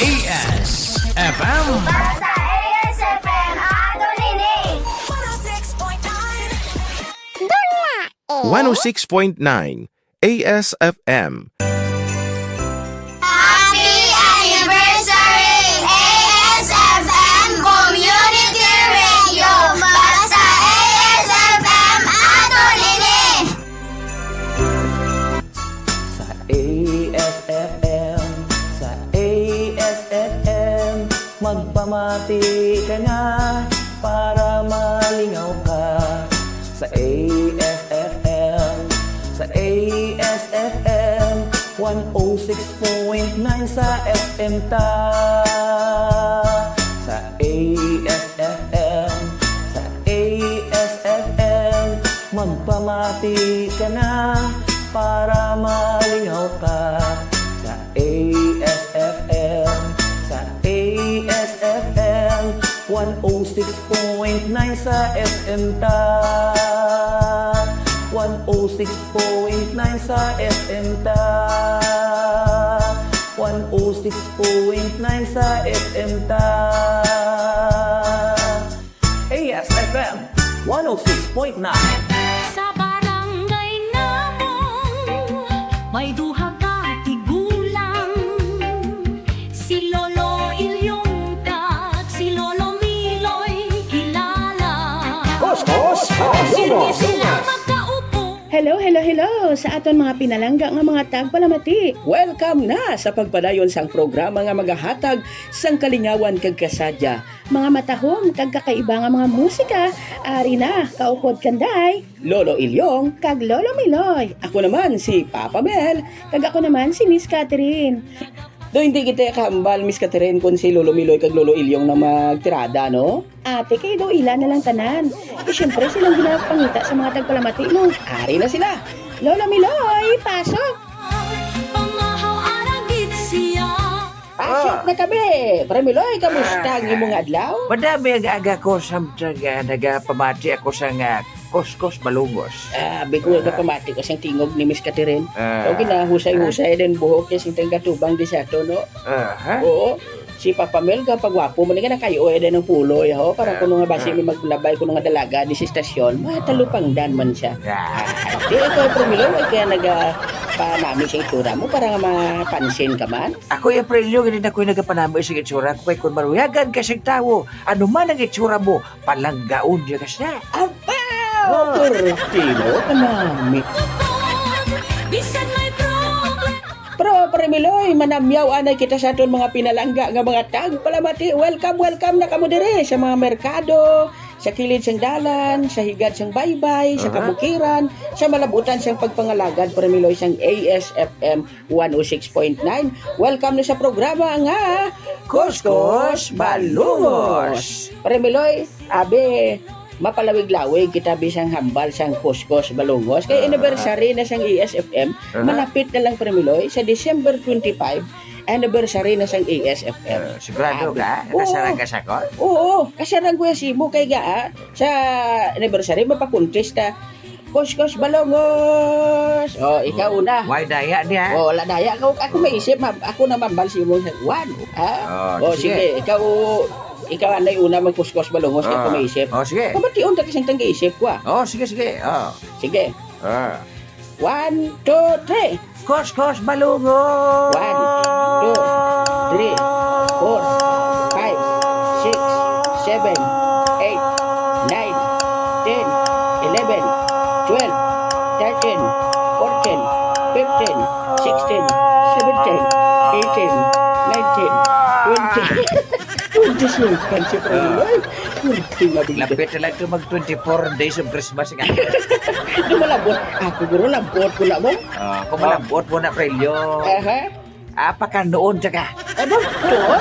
ASFM. Basta ASFM ato nini. 106.9 ASFM. Happy anniversary ASFM Community Radio. Basta ASFM ato nini. Sa ASFM, sa ASFM, magpamati ka na para malingaw ka. Sa ASFM, sa ASFM, 106.9 sa FM ta. Sa ASFM, sa ASFM, magpamati ka na para malingaw ka. Sa ASFM, sa ASFM, 106.9 sa FM ta. 106.9 sa FM ta. 106.9 sa FM ta. ASFM 106.9. Sa barangay namong may duha ka tigulang, si Lolo Ilyong kag si Lolo Miloy kilala. Hindi sila magkaupo. Hello sa aton mga pinalangga nga mga tagpalamati. Welcome na sa pagpadayon sang programa nga magahatag sang kalingawan kag kasadya. Mga matahom kag kakaiba nga mga musika, ari na kaukod kanday, Lolo Ilyong, kag Lolo Miloy, ako naman si Papa Mel. kag ako naman si Miss Catherine. Do hindi kita kahambal, Miss Catherine, kung si Lolo Miloy kag Lolo Ilyong na magtirada, no? Ate kay do ila na lang tanan. Syempre silang ginapangita sa mga tagpalamati mo. Ari na sila. Lolo Miloy, pasok! Pangahaw aragit siya. Pasok na kami. Pre Miloy, kamusta ang imong adlaw? Madami ang aga ko sa nagapamati ako sa Koskos Balungos. Bigo ka pamati ko sang tingog ni Miss Catherine. Ah. O ginahusay-husay din buhok niya sing tanggatubang di sa to, no? Ha? Oo. Si Papa Mel ka pagwapo mo nga nakayo din ng pulo ho para kuno nga basi mi maglabay kuno nga dalaga di sa istasyon matalupang dan man siya. Di ko Promilo kaya naga panami sa itura mo para nga mapansin ka man. Ako yung prelyo, ganun ako yung nagapanamay sa itsura ko kay kung maruyagan ka siyang tao. Ano man ang itsura mo, palanggaon niya kasi na. Abaw! Pertino kanami. Bisan may problem. Pero Premiloy, manamyaw anay kita sa aton mga pinalangga nga mga tag palamati. Welcome na kamo dire sa mga merkado, sa kilid sang dalan, sa higad sang baybay, sa kabukiran, sa malabutan sang pagpangalagad Premiloy sang ASFM 106.9. Welcome na sa programa nga Kuskus Balungos. Premiloy, abe mapalawig-lawig kita bisang hambal sang Kuskus Balungos kay anniversary na sang ASFM malapit na lang Premiloy sa December 25 anniversary na sang ASFM. Sigurado ka? Oo. Nakasarang ka sa kon? Oo, kasarang ko si mo kay gaa sa anniversary mapakuntis ta Kuskus Balungos. Oh, ikaw una. Why daya niya? Oh, wala daya ako maisip ako na mambal si mo sa one. Ha? Oh, Sige, ikaw anay una magkuskus balungos kaya kumaisip. Oh, sige. Kamatiun ta kasing tanggiisip ko. Oh, sige. Oh. Sige. Ah. 1, 2, 3. Koskos Balungos! 1, 2, 3, 4, 5, 6, 7, 8, 9, 10, 11, 12, 13, 14, 15, 16, 17, 18, 19, 20. 26 kan si Premiloy. Kurti nga bigla. Lapit na lang ito mag-24 days of Christmas nga. Di malabot. Ako guro labot ko na mo. Kung malambot mo na, Prelyo. Apaka noon, tsaka. Ano? To?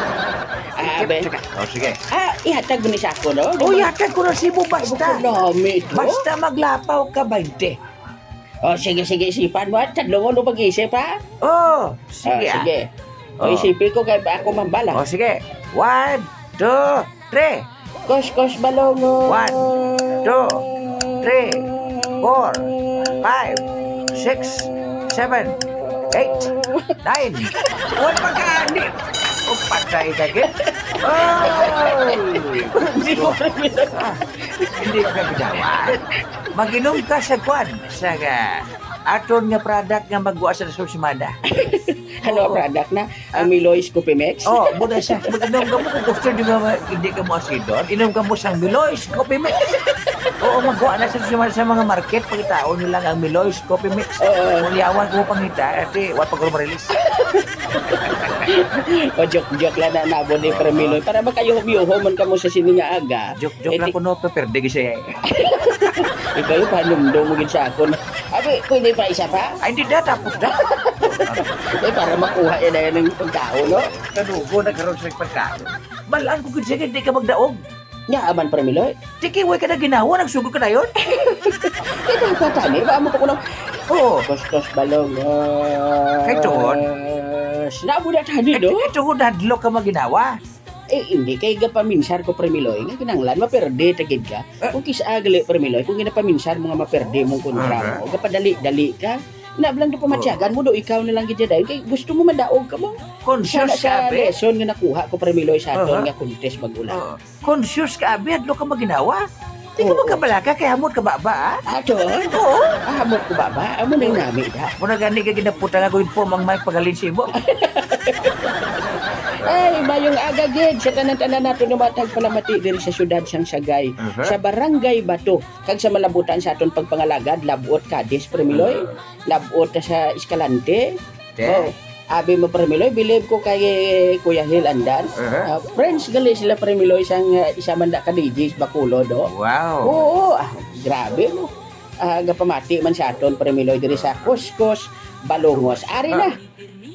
Abe. Oh, sige. Ihatag mo ni sa ako, no? Oh, yakag ko na si mo, basta. Dami ito. Basta maglapaw ka 20. Sige, isipan mo. Tadlungon mo pag-isip, ha? Oh, sige. Sige. Oh. Isipin ko kaya ako mambala. Oh, sige. 1, 2, 3. Kos balongo. 1, 2, 3, 4, 5, 6, 7, 8, 9. Huwag magkaanip. O patay ka gid. Oh! Hindi ko Premiloy. Hindi ka ginawa. Mag-inom ka sa kwan. Sa aton nga product nga magwa sa susimada. Ano ang product na? Ang Miloy's Coffee Mix? Oh, muna siya. Mag-inom ka mo kung gusto hindi ka mo asidon. Inom ka mo sang Miloy's Coffee Mix. Oo, magwa na sa susimada sa mga market. Pagkitaon nyo lang ang Miloy's Coffee Mix. Kung yawan ko mo pangita, at wala pa ko ma-release. O joke lang na nabo ni Premiloy. Para makayuhom-yuhom man ka mo sa sininga aga. Joke lang ko no, pero di siya. Ikaw yung panumdo mo gid sa ako. Abi, pwede pa isa pa? Ay, hindi na, tapos na. Para makuha yan na yan ng pagkao, no? Kanugo na karoon sa pagkain. Malaan ko kasi hindi ka magdaog. Nya, aman Premiloy. Tikiway ka na ginawa, nagsugod ka na yun. Ito pa tani, ba mo ko kuno. Oo. Kostos balong. Kay tuon? Sinabo na tani, no? Ito ko dadlo ka maginawa. Eh, hindi kay gapaminsar ko Premiloy. Nga kinanglan, maperde tagid ka. Kung kisaagali Premiloy, kung ginapaminsar mo nga maperde mong kontra mo, gapadali-dali ka. Nablang do pamatyagan mo do, ikaw na lang gid dahil kay gusto mo madaog ka mo. Conscious Sa ka, be. lesson nga nakuha ko Premiloy sa aton nga contest mag-ulan. Conscious ka, be. Adlo ka maginawa. Di ka magkabalaka, kaya hamot ka baba, ah. Ato? Oo. Ahamot ko ba? Amo nang nami da. Muna gani ka ginaputa nga kung po mang may pagalin si mo. Ay, mayong aga gid sa tanan-tanan nato numatag palamati diri sa syudad sang Sagay. Sa Barangay Bato, kag sa malabutan sa aton pagpangalagad, Labot Cadiz Premiloy, Labot sa Escalante. Oh, abi mo Premiloy, believe ko kay Kuya Hil Andan. Friends gali sila Premiloy sang isa man da ka DJs Bacolod, do. Wow. Oo, grabe mo. Gapamati man sa aton Premiloy diri sa Kuskus, Balongos. Ari na.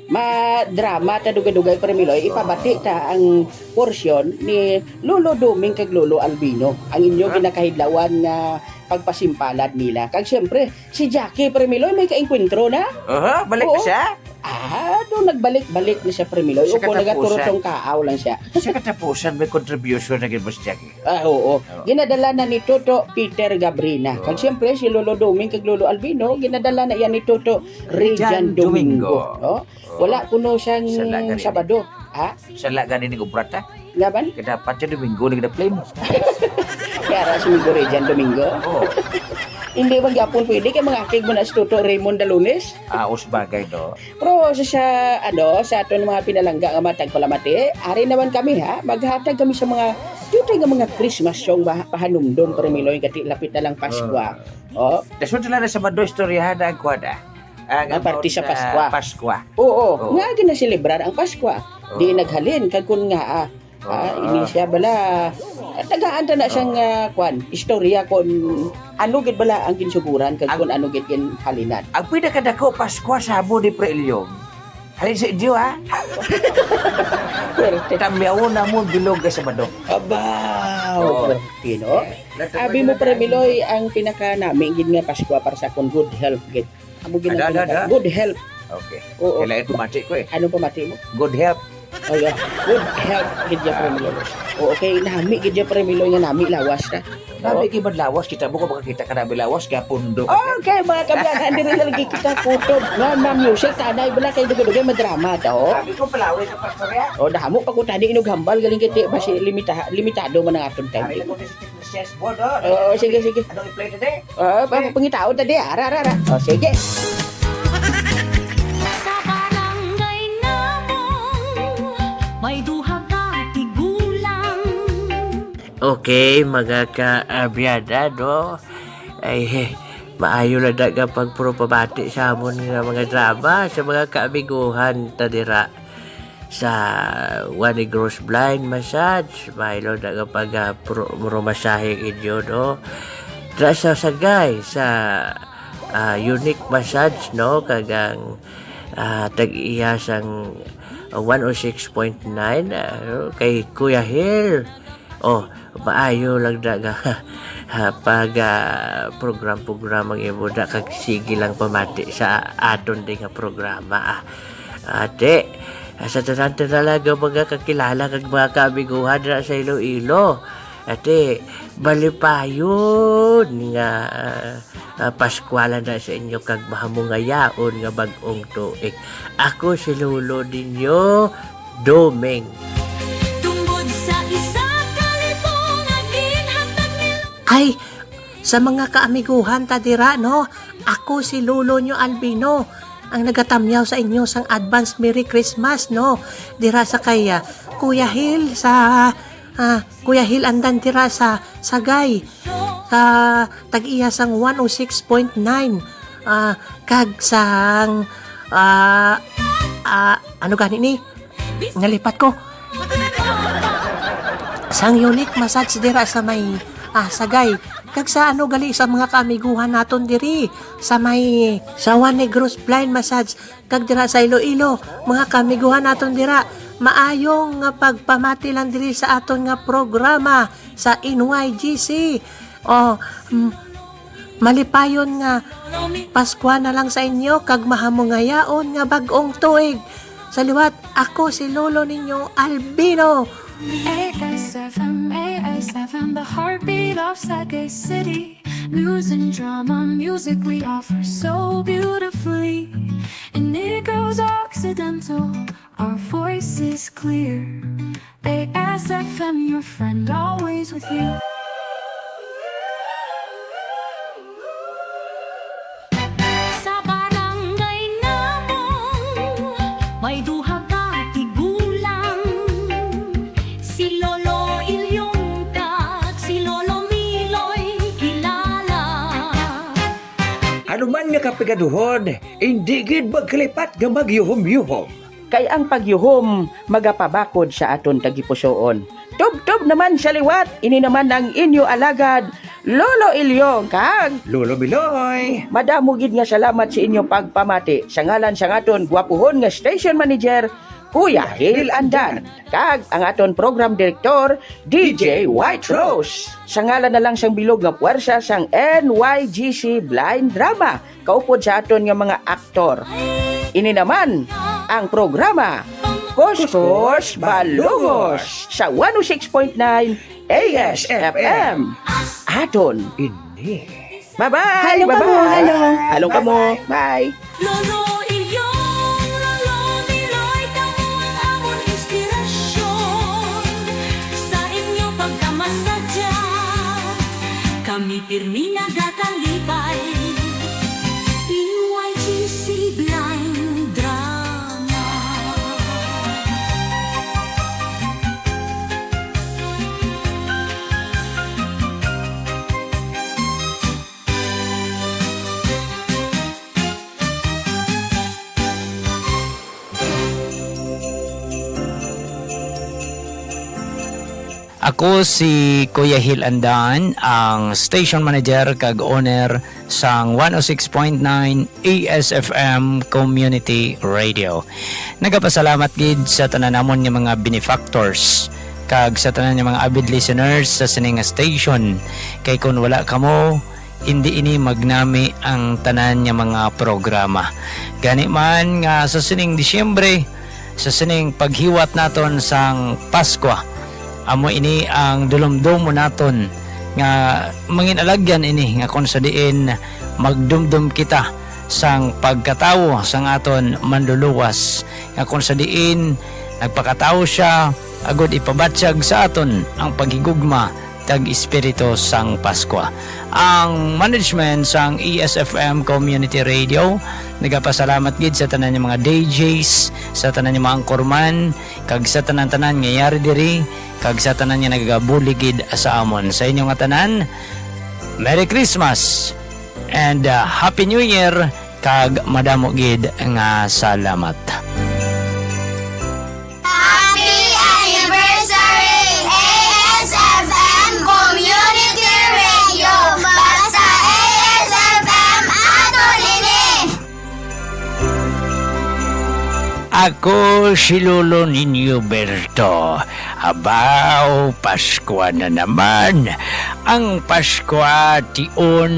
Madrama ta dugay-dugay Premiloy, ipabati ta ang porsyon ni Lolo Duming kag Lolo Albino, ang inyo ginakahidlawan nga pagpasimpalad nila. Kag siyempre, si Jackie Premiloy may kaengkwentro na. Balik Oo. na siya. Doon nagbalik-balik na siya Premiloy. Sa O kung katapusan. nagaturotong kaaw lang siya. Sa katapusan, may contribution na gid mo si Jackie. Oo. Ginadala na ni Toto Peter Gabrina. Kag siyempre, si Lolo Duming kag Lolo Albino, ginadala na yan ni Toto Rejan Domingo. Oh? Wala kuno siyang Salaga rin. Sabado. Ha? Sa laga ni Gubrata, Gaban? kadapat siya Domingo na gina-play mo. Kaya si Migo Rejan Domingo. Oo. Hindi bang yapon pwede kay mga akig mo na si Toto Raymond Dalunes. Aos bagay, no? Pero sa aton mga pinalangga nga matag palamati, ari naman kami ha, maghatag kami sa mga tutay nga mga Christmas song pahanumdom Premiloy kati lapit na lang Pasko. Oh, Dasun sila na sa Mado istoryahan na ang kwada. Ang party sa Paskwa. Paskwa. oo. Oo. Nga ginaselebrar ang Pasko. Di naghalin kag kun nga ini siya bala tagaan ta na siyang kwan istorya kon ano gid bala ang ginsuguran kag kun ano gid gin halinan. Ang pinakadako Paskwa sabo ni Pre Ilyong. Halin sa inyo, ha? Swerte. Tamyaw na mo bilog ka sa Mado. Abaw! Pino? Abi mo Premiloy ang pinaka namin gid nga Pasko para sa kon good health gid. Amo gid ang Ada. pinaka- good health. Okay. Oo. Kailangan pumati ko eh. Ano pa mati mo? Good health. Oh, yeah. Good health gid ya Premiloy. O okay, nami gid ya Premiloy nga nami lawas na. Nabi kay madlawas kita mo kung makakita ka nabi lawas kaya pundo. Okay, mga kabiyagan, diri na lagi kita kutob. Nga music, tanay bala kay dugay-dugay madrama to. Sabi ko palaway ka pastorya. O dahamo pa ko tani inog hambal galing kiti basi limitado man ang aton Sabi time. ko sa fitness board, oh. Oo, sige. Anong i-play today? Pangitao tadi, ara. O sige. Sa barangay namong may duha ka tigulang. Okay, mga kaabyada, no? Ay, maayo na daga pagpropabati sa amon nga mga drama sa mga kaamiguhan tadira sa One Gross Blind Massage. Maayo na daga pag-masahe inyo, no? Dra sa Sagay, sa Unique Massage, no? Kagang tag-iya sang 106.9 kay Kuya Hill. Oh, maayo lang daga pag program ang ibo da kag sige lang pamati sa aton din nga programa. Ate, sa tanan talaga mga kakilala kag mga kabiguhan na sa Iloilo. Ate, balipayon nga Paskwalan na sa inyo kag mahamungayaon nga bag-ong tuig. Ako si Lolo ninyo, Domeng. Tungod sa isa kalipong nga ginhatag nila. Ay, sa mga kaamiguhan ta dira, no? Ako si Lolo nyo Albino, ang nagatamyaw sa inyo sang advance Merry Christmas, no? Dira sa kaya Kuya Hil sa Kuya Hil andan dira sa Sagay sa tag-iya sang 106.9 kag sang ano gani ni ngalipat ko sang Yulik massage dira sa may Sagay kag sa ano gali sa mga kaamiguhan naton diri sa may sa Juan Negros Blind Massage kag dira sa Iloilo mga kaamiguhan naton dira maayong nga pagpamati lang diri sa aton nga programa sa NYGC malipayon nga Pasko na lang sa inyo kag mahamongayaon nga bag-ong tuig sa liwat ako si Lolo ninyo Albino. ASFM, ASFM, the heartbeat of Sagay City. News and drama, music we offer so beautifully. And it goes Occidental, our voice is clear. ASFM, your friend, always with you. Sa barangay namong may duha ka tigulang. Si Lolo Ilyong kag si Lolo Miloy kilala. Ano man nga kapigaduhon, hindi gid magkalipat nga magyuhom-yuhom. Kay ang pagyuhom magapabakod sa aton tagipusoon. Tub-tub naman sa liwat, ini naman ang inyo alagad, Lolo Ilyong kag Lolo Miloy. madamo gid nga salamat sa inyo pagpamati sa ngalan sa aton gwapuhon nga station manager Kuya Hil Andan kag ang aton program director DJ White Rose. Sa ngalan na lang sang bilog nga puwersa sang NYGC Blind Drama kaupod sa aton nga mga aktor. Ini naman ang programa Kuskus Balungos sa 106.9 ASFM. Aton. Ini. Bye-bye! Halong kamo, bye-bye. halong. Halong kamo. Bye! Lolo Ilyong, Lolo Miloy, kamo ang amon inspirasyon. Sa inyo pagkamasadya, kami pirmi nagakalipay. NYGC Blind Drama. Ako si Kuya Hil Andan, ang station manager kag owner sang 106.9 ASFM Community Radio. Nagapasalamat gid sa tanan namon nga mga benefactors kag sa tanan nga mga avid listeners sa sining nga station. Kay kun wala kamo, hindi ini magnami ang tanan nga mga programa. Gani man nga sa sining Disyembre, sa sining paghiwat naton sang Pasko, amo ini ang dulumdum mo naton nga manginalagyan ini nga kung sa diin magdumdum kita sang pagkatawo sang aton manluluwas nga kung sa diin nagpakatawo siya agud ipabatsyag sa aton ang paghigugma tag espiritu sang Pasko. Ang management sang ESFM Community Radio nagapasalamat gid sa tanan ng mga DJs, sa tanan ng mga angkorman, kag sa tanan-tanan nga yari diri, kag sa tanan nga nagabuligid sa amon. Sa inyong nga tanan, Merry Christmas and Happy New Year kag madamo gid nga salamat. Happy anniversary, ASFM Community Radio. Basta ASFM aton ini. Ako si Lolo ninyo Berto. Abaw, Pasko na naman. Ang Pasko tion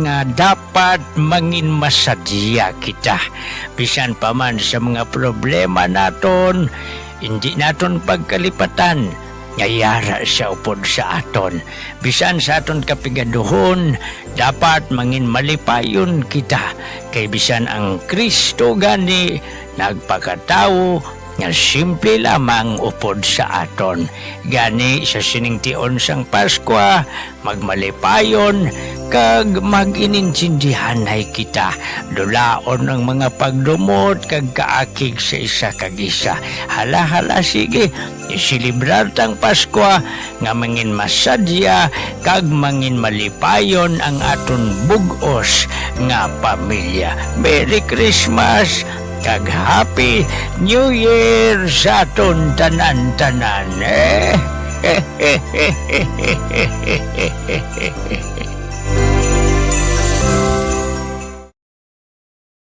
nga dapat mangin masadya kita. Bisan pa man sa mga problema naton, hindi naton pagkalipatan. Ngayara siya upod sa aton. Bisan sa aton kapigaduhon, dapat mangin malipayon kita. Kay bisan ang Kristo gani, nagpakatao, nga simple lamang upod sa aton. Gani sa siningtion sang Pasko, magmalipayon kag mag-inintindihanay kita. Dulaon ang mga pagdumot kag kaakig sa isa kag isa. Hala sige, isilibrar tang Pasko nga mangin masadya kag mangin malipayon ang aton bugos nga pamilya. Merry Christmas kag Happy New Year sa aton tanan-tanan.